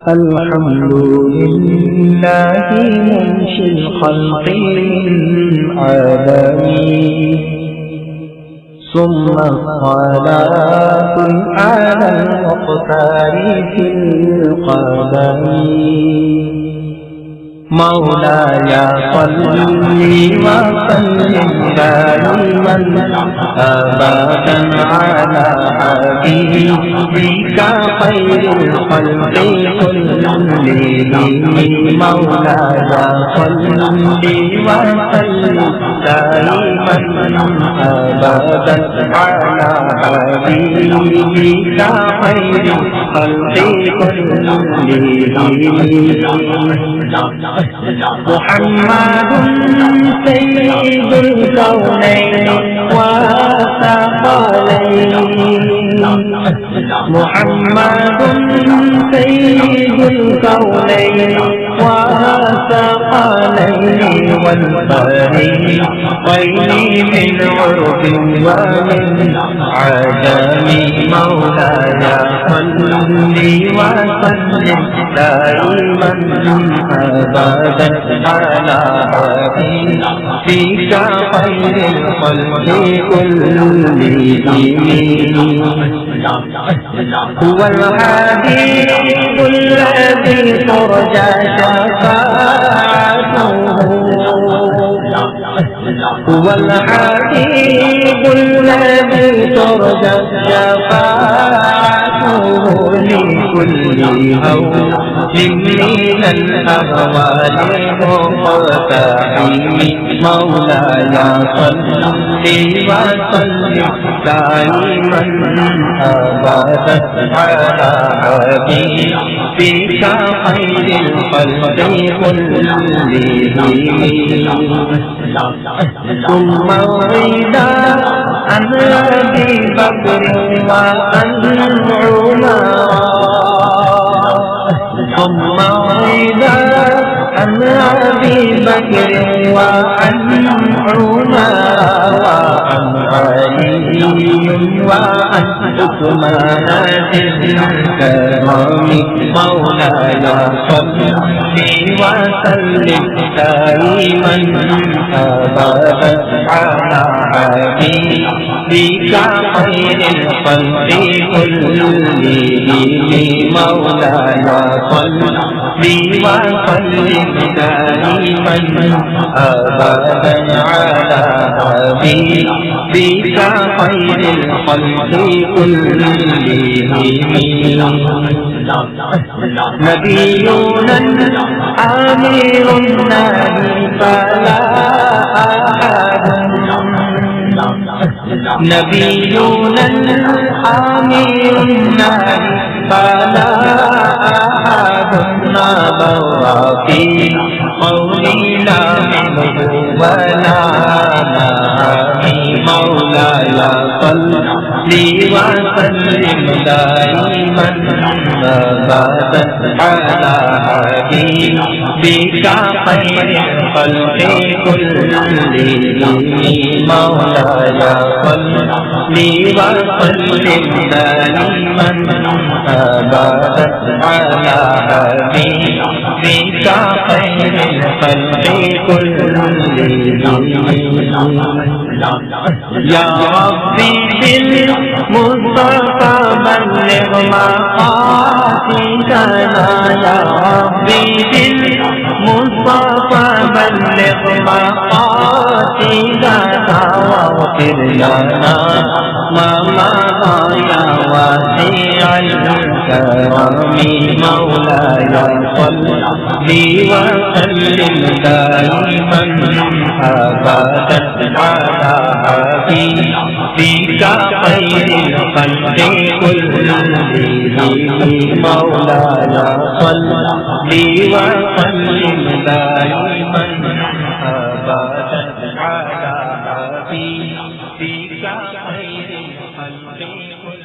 الحمد لله منشئ الخلق العالمين ثم الصلاة على المختار في القدم مولاي صل وسلم دائما أبدا على حبيبك خير الخلق كلهم مولاي صل وسلم دائما أبدا على حبيبك خير الخلق كلهم محمد سيد الكونين والثقلين محمد سيد الكونين والثقلين والفريقين من عرب ومن عجم مولاي صل وسلم دائما أبدا على حبيبك خير الخلق كلهم هو الحبيب الذي ترجى شفاعته هو الحبيب الذي ترجى شفاعته لكل هول من الأهوال مقتحم مولاي صل وسلم دائما أبدا على حبيبك خير الخلق كلهم ثم الرضا عن أبي بكر وعن عمر ثم الرضا عن أبي بكر وعن عمر وعن علي وعن عثمان الكرام مولاي صل وسلم دائما أبدا على حبيبك خير الخلق كلهم مولاي صل وسلم دائما أبدا على حبيبك خير الخلق كلهم نبينا أمير النبي فلا أحد نبينا أمير النبي فلا أحد نبر في قولنا منه ولا نهي مولاي صل وسلم دائما أبدا على حبيبك خير الخلق كلهم مولاي صل وسلم دائما أبدا على حبيبك خير الخلق كلهم يا ربي بالمصطفى بلغ مقاصدنا يا ربي بالمصطفى بلغ مقاصدنا واغفر لنا ما مضى يا واسع الكرم مولاي صل وسلم دائما أبدا على حبيبك خير الخلق كلهم مولاي صل وسلم دائما أبدا على حبيبك خير الخلق كلهم